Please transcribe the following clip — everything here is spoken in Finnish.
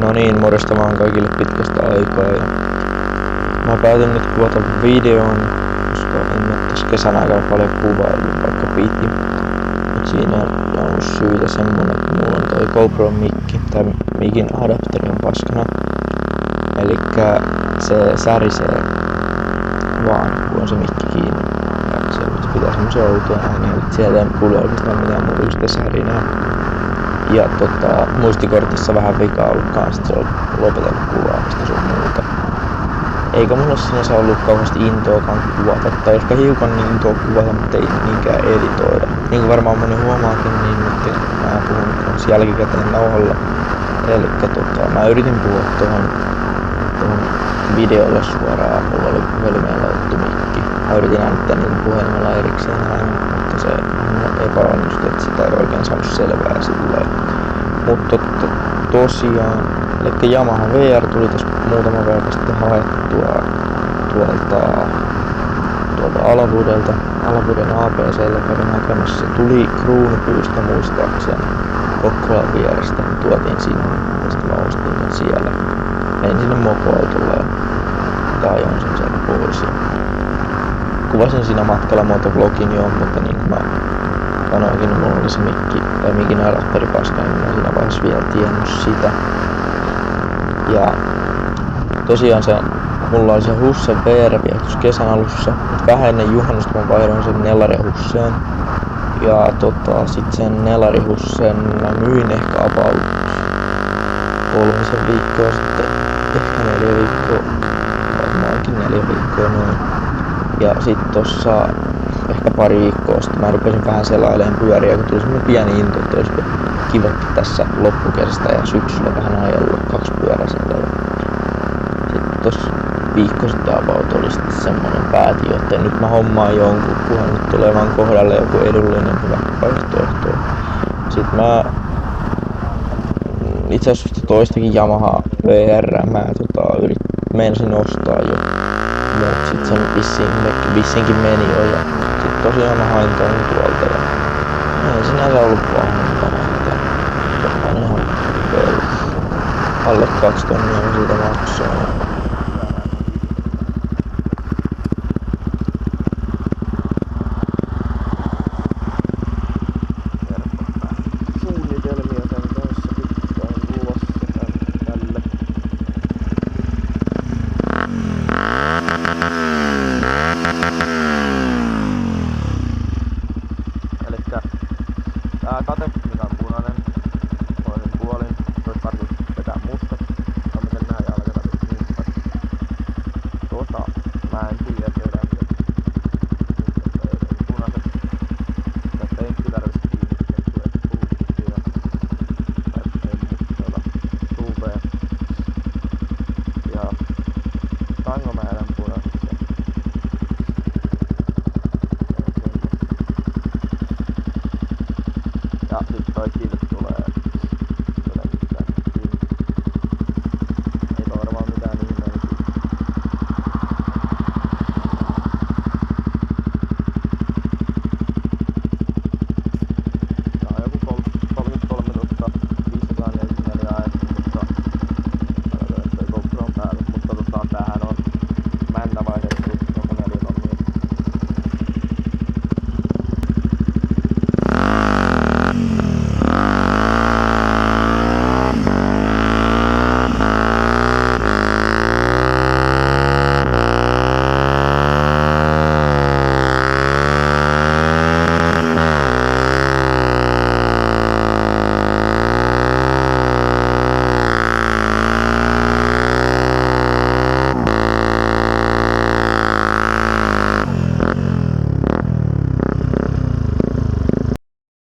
No niin, morjesta vaan kaikille pitkästä aikaa ja mä päätin nyt kuvata videon, koska en ole tässä kesän aikana paljon kuvaillut, vaikka piti. Mut siinä on ollut syytä semmonen, että mulla on toi GoPro mikki, tai mikin adapteri on paskana. Elikkä se särisee vaan, kun on se mikki kiinni. Ja se pitää semmosia outoja ääniä, että sieltä ei kuulu oikeastaan mitään muuta kuin sitä särinää. Ja muistikortissa vähän vikaa ollut kans, se on lopetellut kuvaamista sun muuta. Eikä mulla sinänsä ollut kauheasti intoakaan kuvata, tai ehkä hiukan intoa kuvata, mutta ei niinkään editoida. Niin kuin varmaan moni huomaakin, niin nyt mä puhun kans jälkikäteen nauhalla. Elikkä mä yritin puhua tuohon videolle suoraan, mulla oli puhelimeen laitettu mikki. Mä yritin äänittää niin puhelimella erikseen äänen, mutta se epäonnistui, että sitä ei oikein saanut selvää silleen. Mutta tosiaan, eli Yamaha VR tuli tässä muutama päivä sitten haettua tuolta Alavuden ABC:lle kävin hakemassa. Se tuli Kruunupyystä muistaakseni Kokkolan vierestä, tuotiin sinne ja sitten mä ostin sen siellä. Menin sinne mopoautolle ja ajoin sen sieltä pois. Kuvasin siinä matkalla motovlogin jo, mutta niin kuin mä sanoinkin, niin mulla oli se mikin adapteri paska, niin mä en siinä vaiheessa vielä tiennyt sitä. Ja tosiaan mulla oli se Hussen VR vielä tuossa kesän alussa, mutta vähän ennen juhannusta mä vaihdoin sen Nelari-Husseen. Ja sit sen Nelari-Hussen mä myin ehkä about 3 viikkoa sitten, ehkä 4 viikkoa, varmaankin 4 viikkoa noin. Ja sit tossa ehkä pari viikkoa sitten mä rupesin vähän selailemaan pyöriä, kun tuli semmonen pieni into, että olisi kiva tässä loppukesästä ja syksyllä vähän ajellut 2-pyöräisellä. Sitten tossa viikko sitten about oli sitten semmonen päätin, että nyt mä hommaan jonkun, kunhan nyt tulee vaan kohdalle joku edullinen hyvä vaihtoehto. Sitten mä itse asiassa toistakin Yamaha VR mä meinasin ostaa jo. Mut sit se vissinkin meni jo ja sit tosiaan mä hain ton tuolta ja ei sinänsä ollut pahempana sitä. On ihan alle 2 tonnia siitä maksaa.